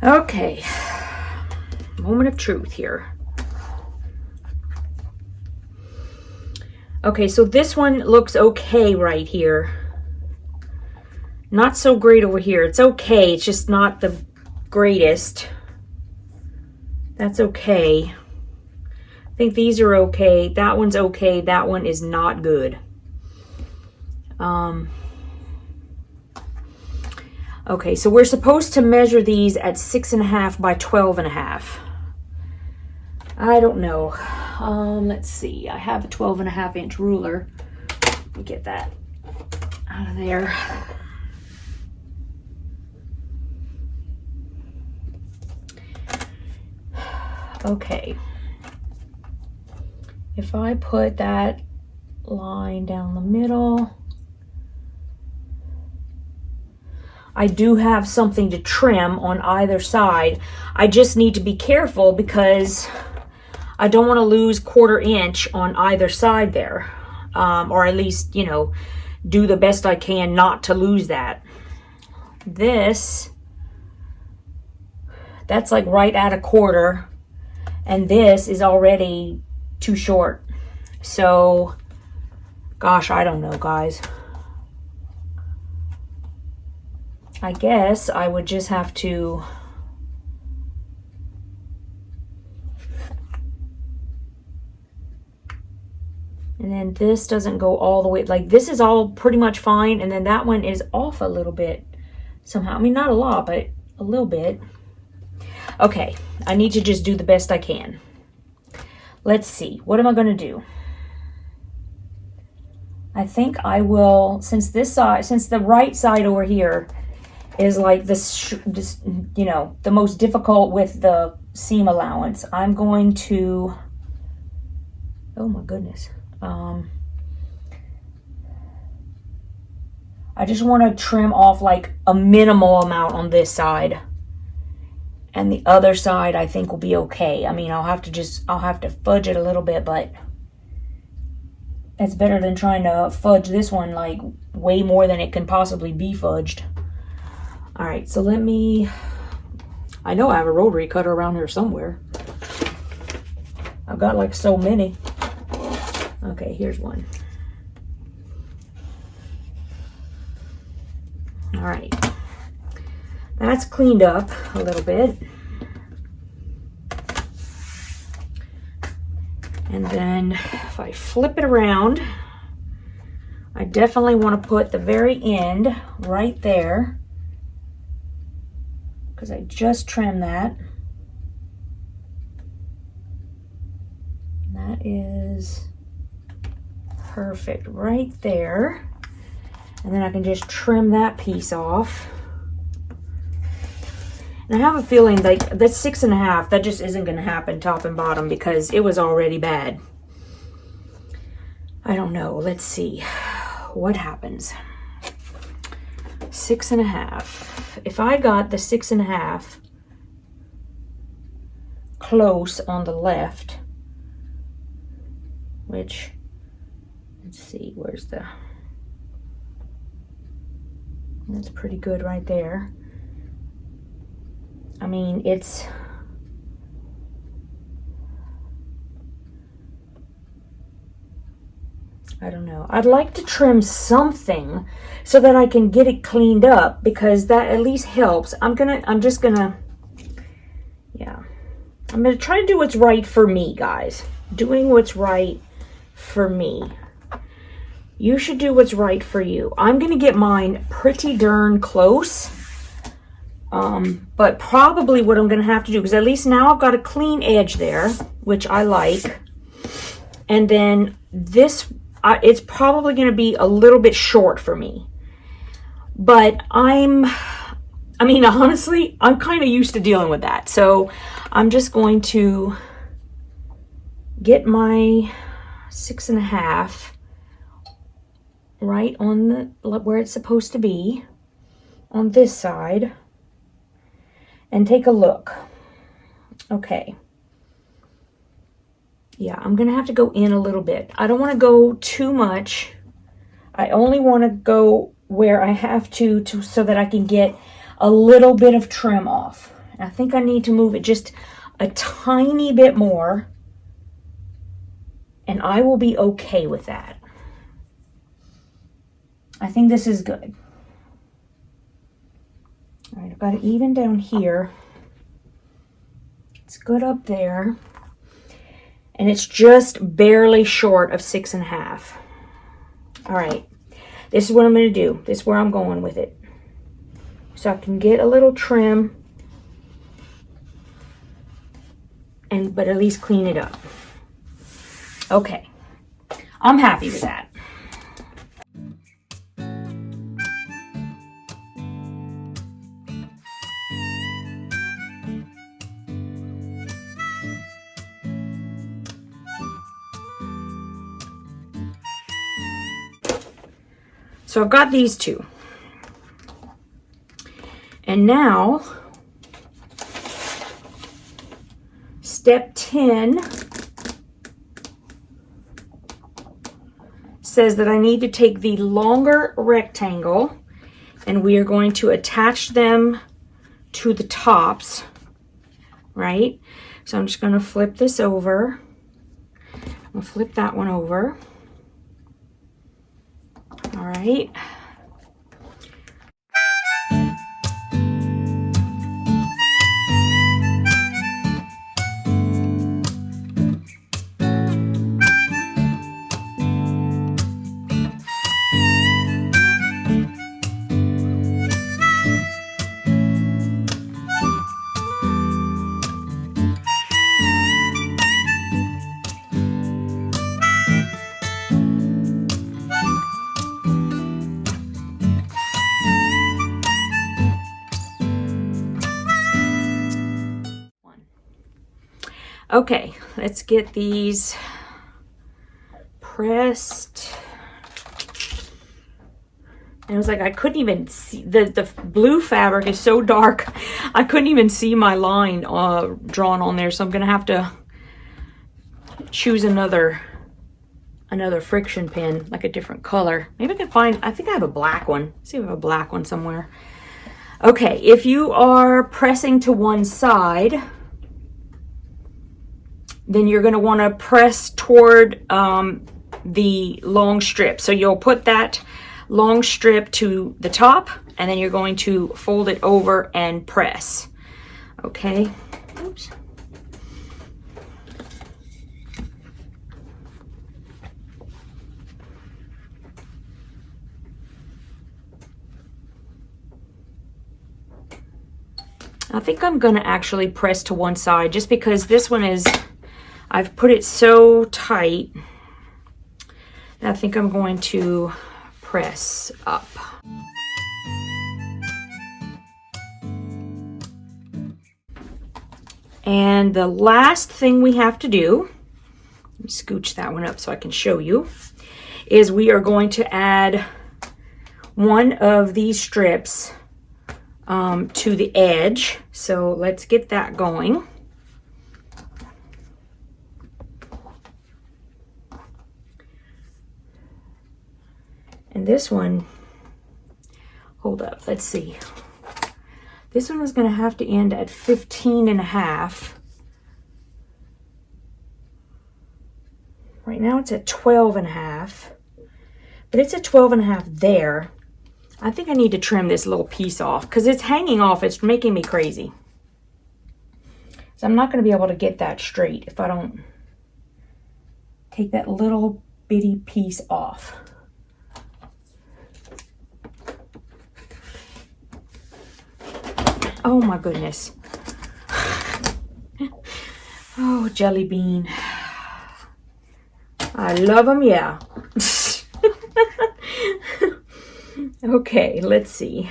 Okay, moment of truth here. Okay, so this one looks okay right here. Not so great over here. It's okay, it's just not the greatest. That's okay. I think these are okay. That one's okay. That one is not good. Okay, so we're supposed to measure these at 6.5 by 12.5. I don't know. Let's see. I have a 12.5 inch ruler. Let me get that out of there. Okay. If I put that line down the middle, I do have something to trim on either side. I just need to be careful because I don't want to lose 1/4 inch on either side there. Or at least, you know, do the best I can not to lose that. That's like right at 1/4. And this is already too short. So, gosh, I don't know, guys. I guess I would just have to and then this doesn't go all the way, like this is all pretty much fine, and then that one is off a little bit somehow. I mean, not a lot, but a little bit. Okay, I need to just do the best I can. Let's see, what am I going to do? I think I will, since the right side over here is like this, you know, the most difficult with the seam allowance, I'm going to, oh my goodness. I just want to trim off like a minimal amount on this side. And the other side I think will be okay. I mean, I'll have to fudge it a little bit, but it's better than trying to fudge this one like way more than it can possibly be fudged. All right, so I know I have a rotary cutter around here somewhere. I've got like so many. Okay, here's one. All right. That's cleaned up a little bit. And then if I flip it around, I definitely want to put the very end right there because I just trimmed that. And that is perfect right there. And then I can just trim that piece off. And I have a feeling like that 6.5, that just isn't going to happen top and bottom because it was already bad. I don't know. Let's see what happens. 6.5. If I got the 6.5 close on the left, which, let's see, where's the, that's pretty good right there. I mean, it's, I don't know. I'd like to trim something so that I can get it cleaned up because that at least helps. I'm just gonna try to do what's right for me, guys. Doing what's right for me. You should do what's right for you. I'm gonna get mine pretty darn close. But probably what I'm gonna have to do, because at least now I've got a clean edge there, which I like. And then this, it's probably going to be a little bit short for me, but I mean, honestly, I'm kind of used to dealing with that. So I'm just going to get my 6.5 right on the, where it's supposed to be on this side and take a look. Okay. Yeah, I'm going to have to go in a little bit. I don't want to go too much. I only want to go where I have to so that I can get a little bit of trim off. I think I need to move it just a tiny bit more, and I will be okay with that. I think this is good. All right, I've got it even down here. It's good up there. And it's just barely short of 6.5. All right, this is what I'm going to do. This is where I'm going with it. So I can get a little trim, but at least clean it up. Okay, I'm happy with that. So I've got these two. And now, step 10 says that I need to take the longer rectangle and we are going to attach them to the tops, right? So I'm just going to flip this over. I'm going to flip that one over. All right. Okay, let's get these pressed. And it was like I couldn't even see, the blue fabric is so dark, I couldn't even see my line drawn on there. So I'm gonna have to choose another friction pin, like a different color. Maybe I can find, I think I have a black one. Let's see if I have a black one somewhere. Okay, if you are pressing to one side, then you're going to want to press toward the long strip. So you'll put that long strip to the top, and then you're going to fold it over and press. Okay. Oops. I think I'm going to actually press to one side just because this one is, I've put it so tight. I think I'm going to press up. And the last thing we have to do, let me scooch that one up so I can show you, is we are going to add one of these strips to the edge. So let's get that going. And this one, hold up, let's see. This one is going to have to end at 15.5. Right now it's at 12.5, but it's at 12.5 there. I think I need to trim this little piece off because it's hanging off. It's making me crazy. So I'm not going to be able to get that straight if I don't take that little bitty piece off. Oh my goodness. Oh, jelly bean. I love them, yeah. Okay, let's see.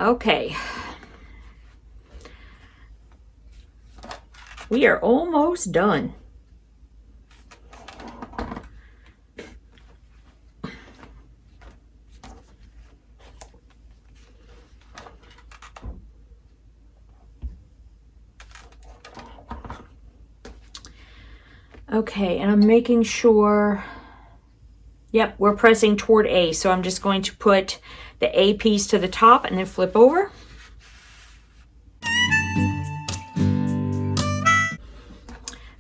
Okay, we are almost done. Okay, and I'm making sure, yep, we're pressing toward A, so I'm just going to put the A piece to the top and then flip over.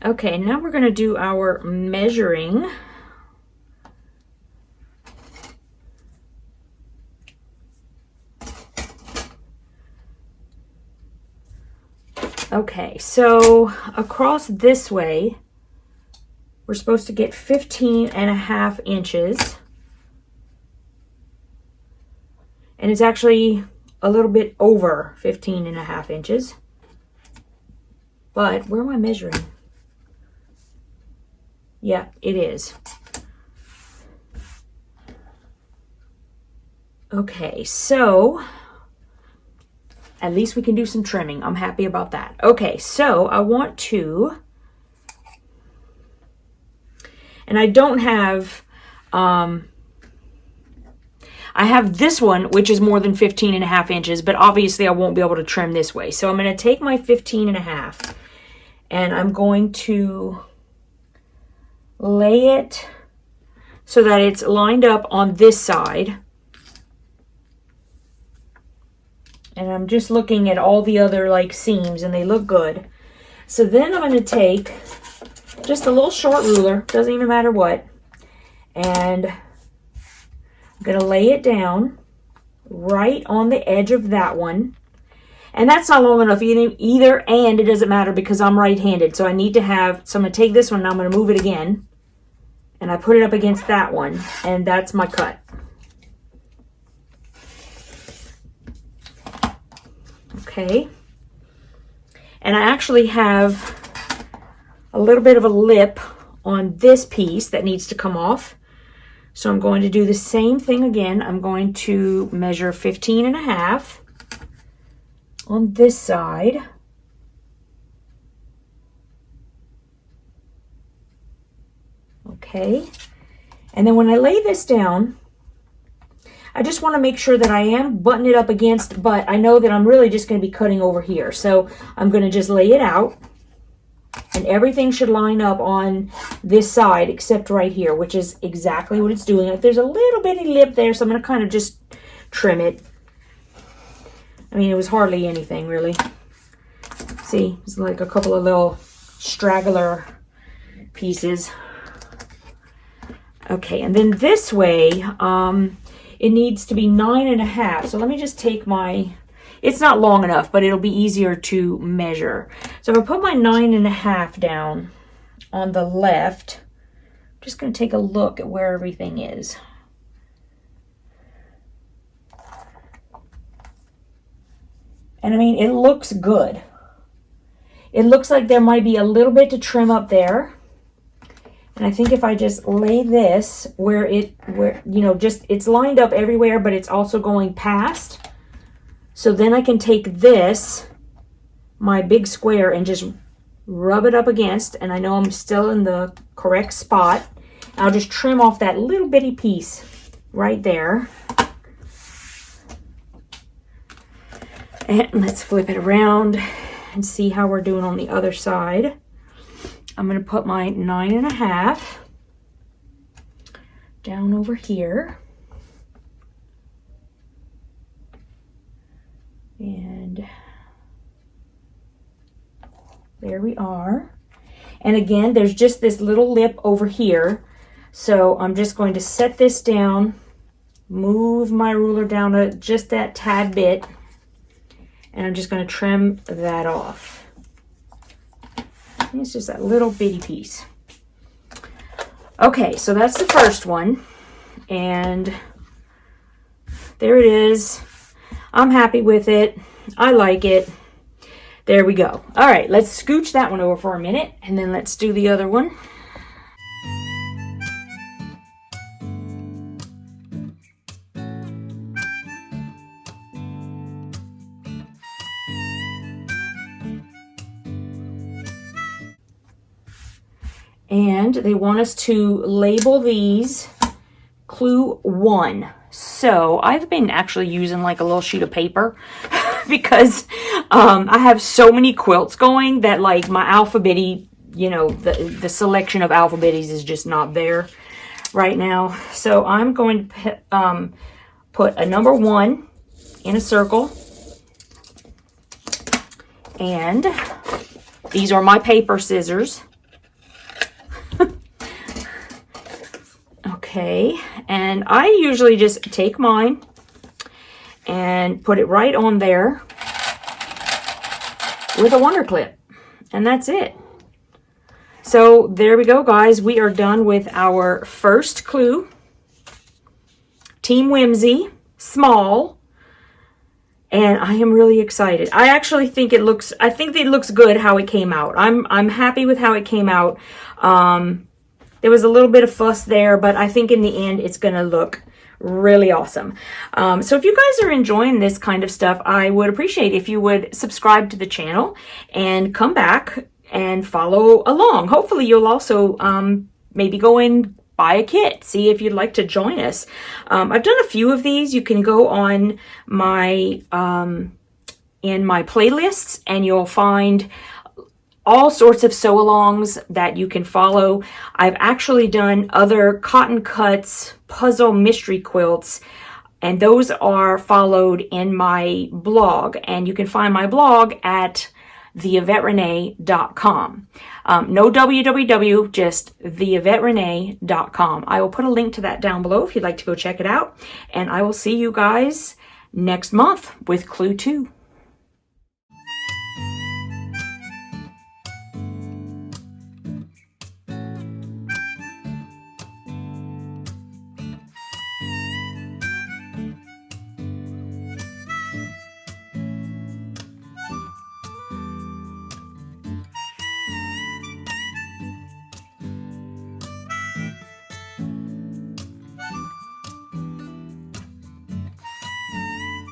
Okay, now we're going to do our measuring. Okay, so across this way, we're supposed to get 15.5 inches. And it's actually a little bit over 15.5 inches. But where am I measuring? Yeah, it is. Okay, so at least we can do some trimming. I'm happy about that. Okay, so I want to, and I don't have, I have this one, which is more than 15.5 inches, but obviously I won't be able to trim this way. So I'm going to take my 15.5 and I'm going to lay it so that it's lined up on this side. And I'm just looking at all the other like seams and they look good. So then I'm going to take just a little short ruler, doesn't even matter what, and I'm going to lay it down right on the edge of that one. And that's not long enough either, and it doesn't matter because I'm right-handed. So I need to have, so I'm going to take this one and I'm going to move it again. And I put it up against that one, and that's my cut. Okay. And I actually have a little bit of a lip on this piece that needs to come off. So I'm going to do the same thing again. I'm going to measure 15.5 on this side. Okay. And then when I lay this down, I just want to make sure that I am buttoning it up against, but I know that I'm really just going to be cutting over here. So I'm going to just lay it out. And everything should line up on this side except right here, which is exactly what it's doing. If there's a little bitty lip there, so I'm going to kind of just trim it. I mean, it was hardly anything, really. See, it's like a couple of little straggler pieces. Okay, and then this way, it needs to be 9.5. So let me just take my it's not long enough, but it'll be easier to measure. So if I put my 9.5 down on the left, I'm just going to take a look at where everything is. And I mean, it looks good. It looks like there might be a little bit to trim up there. And I think if I just lay this where you know, just it's lined up everywhere, but it's also going past. So then I can take this, my big square, and just rub it up against, and I know I'm still in the correct spot. I'll just trim off that little bitty piece right there. And let's flip it around and see how we're doing on the other side. I'm going to put my 9.5 down over here. And there we are. And again, there's just this little lip over here. So I'm just going to set this down, move my ruler down to just that tad bit, and I'm just going to trim that off. It's just that little bitty piece. Okay, so that's the first one. And there it is. I'm happy with it. I like it. There we go. All right, let's scooch that one over for a minute, and then let's do the other one. And they want us to label these clue 1. So I've been actually using like a little sheet of paper because I have so many quilts going that like my alphabet-y, you know, the selection of alphabetties is just not there right now. So I'm going to put a number 1 in a circle. And these are my paper scissors. Okay, and I usually just take mine and put it right on there with a wonder clip, and that's it. So there we go, guys. We are done with our first clue. Team Whimsy, small, and I am really excited. I actually think it looks good how it came out. I'm happy with how it came out. There was a little bit of fuss there, but I think in the end, it's going to look really awesome. So if you guys are enjoying this kind of stuff, I would appreciate if you would subscribe to the channel and come back and follow along. Hopefully, you'll also maybe go and buy a kit, see if you'd like to join us. I've done a few of these. You can go on my in my playlists, and you'll find all sorts of sew-alongs that you can follow. I've actually done other cotton cuts, puzzle mystery quilts, and those are followed in my blog. And you can find my blog at TheYvetteRene.com. No www, just TheYvetteRene.com. I will put a link to that down below if you'd like to go check it out. And I will see you guys next month with Clue 2.